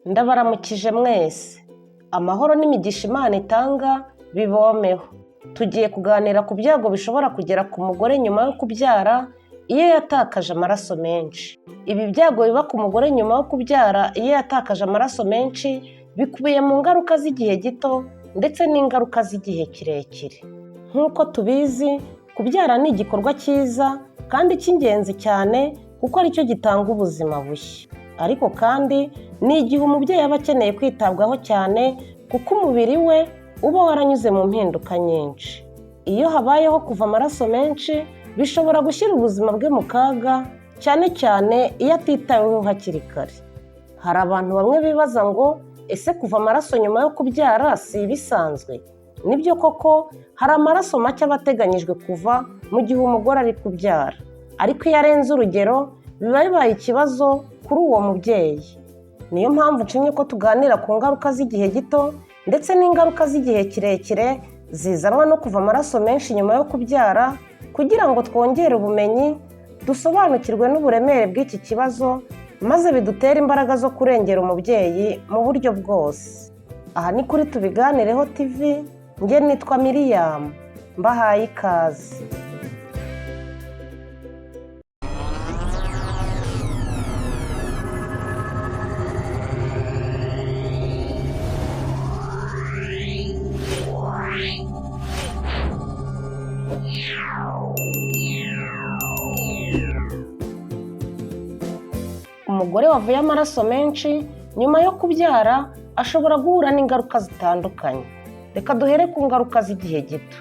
Ndabaramukije mwese, amahoro n'imigisha Imana itanga bibomeho. Tugiye kuganira ku byago bishobora kugera ku mugore nyuma yo kubyara iyo yatakaje amaraso menshi. Ibi byago biba ku mugore nyuma yo kubyara iyo yatakaje amaraso menshi bikubiye mu ngaruka z'igihe gito ndetse n'ingaruka z'igihe kirekire. Nk'uko tubizi, kubyara ni igikorwa cyiza kandi cy'ingenzi cyane kuko aricyo gitanga ubuzima bushya. Ariko kandi ni igihe umubyeyi aba akeneye kwitabwaho cyane kuko umubiri we uba waranyuze mu mpinduka nyinshi. Iyo habayeho kuva amaraso menshi bishobora gushyira ubuzima bwe mu kaga, cyane cyane iyo atitaweho hakiri kare. Hari abantu bamwe bibaza ngo ese kuva amaraso nyuma yo kubyara si ibisanzwe? Nibyo koko, hari amaraso make aba ateganyijwe kuva mu gihe umugore ari kubyara, ariko iyo arenze urugero biba bibaye ikibazo kuri uwo mubyeyi. Niyo mpamvu nshimye ko tuganira ku ngaruka z'igihe gito ndetse n'ingaruka z'igihe kirekire zizanwa no kuva amaraso menshi nyuma yo kubyara, kugira ngo twongere ubumenyi, dusobanukirwe n'uburemere bw'iki kibazo, maze bidutere imbaraga zo kurengera umubyeyi mu buryo bwose. Aha ni kuri Tubiganireho TV, njye nitwa Miriam, mbahaye ikaze. Umugore wavuye amaraso menshi nyuma yo kubyara ashobora guhura n'ingaruka zitandukanye. Reka duhere ku ngaruka z'igihe gito.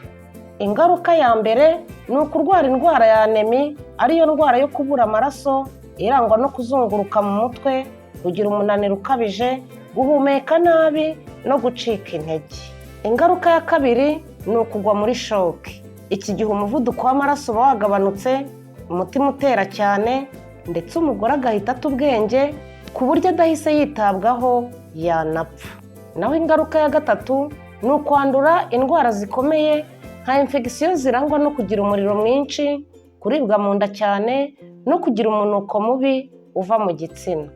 Ingaruka ya mbere ni ukurwara indwara ya anemi, ariyo ndwara yo kubura amaraso irangwa no kuzunguruka mu mutwe, kugira umunaniro ukabije, guhumeka nabi no gucika intege. Ingaruka ya kabiri ni ukugwa muri shoke. Iki gihe umuvuduko w'amaraso uba wagabanutse, umutima utera cyane, ndetse umugore agahita ata ubwenge ku buryo adahise yitabwaho yanapfa. Naho ingaruka ya gatatu ni ukwandura indwara zikomeye nka infection zirangwa no kugira umuriro mwinshi, kuribwa mu nda cyane no kugira umunuko mubi uva mu gitsina.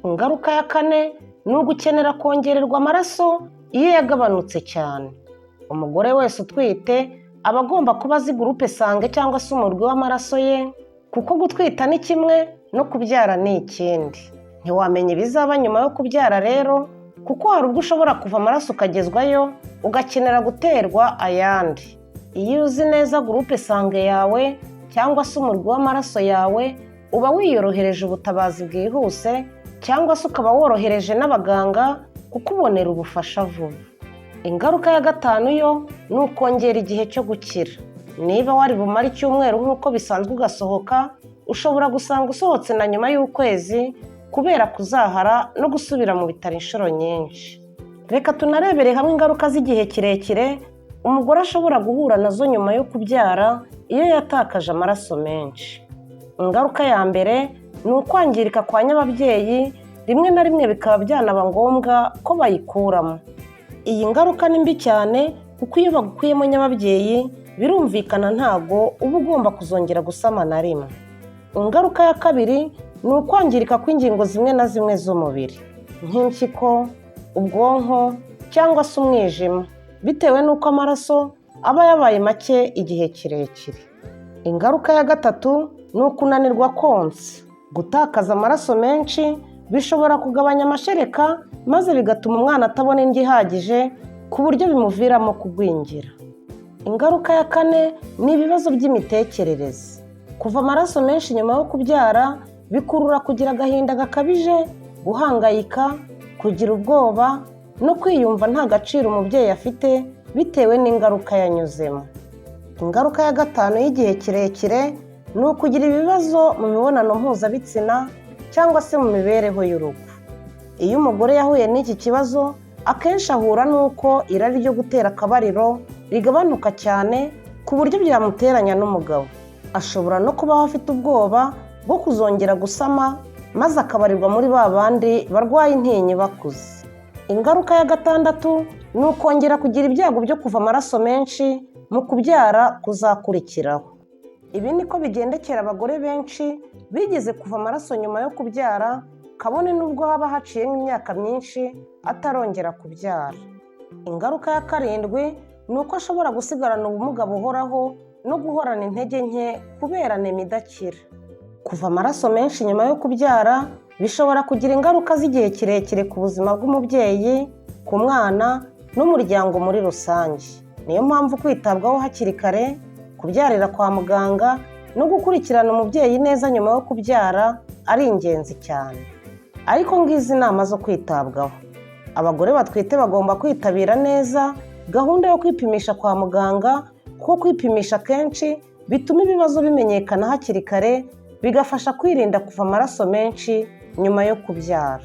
Ingaruka ya kane ni ugukenera kongererwa amaraso iyo yagabanutse cyane. Umugore wese utwite aba agomba kuba azi gurupe sange cyangwa se umurwi w'amaraso ye, kuko gutwita ni kimwe no kubyara ni ikindi. Ntiwamenya ibizaba nyuma yo kubyara rero, kuko hari ubwo ushobora kuva amaraso ukagezwayo ugakenera guterwa ayandi. Iyo uzi neza gurupe sange yawe cyangwa se umurwi w'amaraso yawe, uba wiyorohereje ubutabazi bwihuse, cyangwa se ukaba worohereje n'abaganga kukubonera ubufasha vuba. Ingaruka ya gatanu yo ni ukongera igihe cyo gukira. Niba wari bumare icyumweru nk'uko bisanzwe ugasohoka, ushobora gusanga usohotse na nyuma y'ukwezi kubera kuzahara no gusubira mu bitaro inshuro nyinshi. Reka tunarebere hamwe ingaruka z'igihe kirekire umugore ashobora guhura nazo nyuma yo kubyara iyo yatakaje amaraso menshi. Ingaruka ya mbere ni ukwangirika kwa nyababyeyi, rimwe na rimwe bikaba byanaba ngombwa ko bayikuramo. Iyi ngaruka ni mbi cyane kuko iyo bagukuyemo nyababyeyi birumvikana ntago uba ugomba kuzongera gusama na rimwe. Ingaruka ya kabiri ni ukwangirika kw'ingingo zimwe na zimwe z'umubiri, nk'impyiko, ubwonko cyangwa se umwijima, bitewe n'uko amaraso aba yabaye make igihe kirekire. Ingaruka ya gatatu ni ukunanirwa konsa. Gutakaza amaraso menshi bishobora kugabanya amashereka, maze bigatuma umwana atabona indyo ihagije ku buryo bimuviramo kugwingira. Ingaruka ya kane ni ibibazo by'imitekerereze. Kuva amaraso menshi nyuma yo kubyara bikurura kugira agahinda gakabije, guhangayika, kugira ubwoba no kwiyumva nta gaciro umubyeyi afite bitewe n'ingaruka yanyuzemo. Ingaruka ya gatanu y'igihe kirekire ni ukugira ibibazo mu mibonano mpuzabitsina cyangwa se mu mibereho y'urugo. Iyo umugore yahuye n'iki kibazo, akenshi ahura n'uko irari ryo gutera akabariro rigabanuka cyane ku buryo byamuteranya n'umugabo. Ashobora no kubaho afite ubwoba bwo kuzongera gusama, maze akabarirwa muri ba bandi barwaye intinyi bakuze. Ingaruka ya gatandatu ni ukongera kugira ibyago byo kuva amaraso menshi mu kubyara kuzakurikiraho. Ibi niko bigendekera abagore benshi bigeze kuva amaraso nyuma yo kubyara kabone n'ubwo haba haciyemo imyaka myinshi atarongera kubyara. Ingaruka ya 7 ni uko ashobora gusigarana ubumuga buhoraho no guhorana intege nke kubera anema idakira. Kuva amaraso menshi nyuma yo kubyara bishobora kugira ingaruka z'igihe kirekire ku buzima bw'umubyeyi, ku mwana n'umuryango muri rusange. Niyo mpamvu kwitabwaho hakiri kare, kubyarira kwa muganga no gukurikirana umubyeyi neza nyuma yo kubyara ari ingenzi cyane. Ariko ngizi inama zo kwitabwaho: abagore batwite bagomba kwitabira neza gahunda yo kwipimisha kwa muganga, kuko kwipimisha kenshi bituma ibibazo bimenyekana hakiri kare, bigafasha kwirinda kuva amaraso menshi nyuma yo kubyara.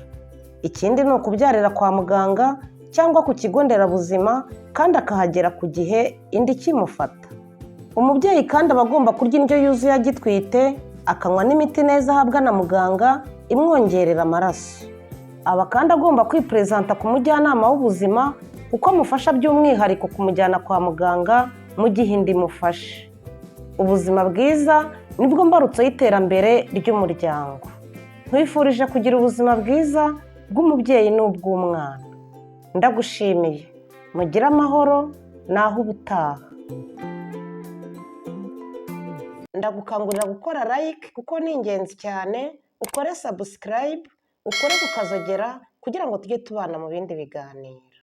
Ikindi ni ukubyarira kwa muganga cyangwa ku kigo nderabuzima kandi akahagera ku gihe inda ikimufata. Umubyeyi kandi aba agomba kurya indyo yuzuye agitwite, akanywa n'imiti neza ahabwa na muganga imwongerera amaraso. Aba kandi agomba kwipresenta ku mujyanama w'ubuzima kuko amufasha by'umwihariko kumujyana kwa muganga mu gihe inda imufashe. Ubuzima bwiza nibwo mbarutso y'iterambere ry'umuryango. Nkwifurije kugira ubuzima bwiza bw'umubyeyi n'ubw'umwana. Ndagushimiye. Mugire amahoro, naho ubutaha. Ndagukangurira gukora like kuko ni ingenzi cyane, ukore subscribe, ukore kukazogera kugira ngo tujye tubana mu bindi biganiro.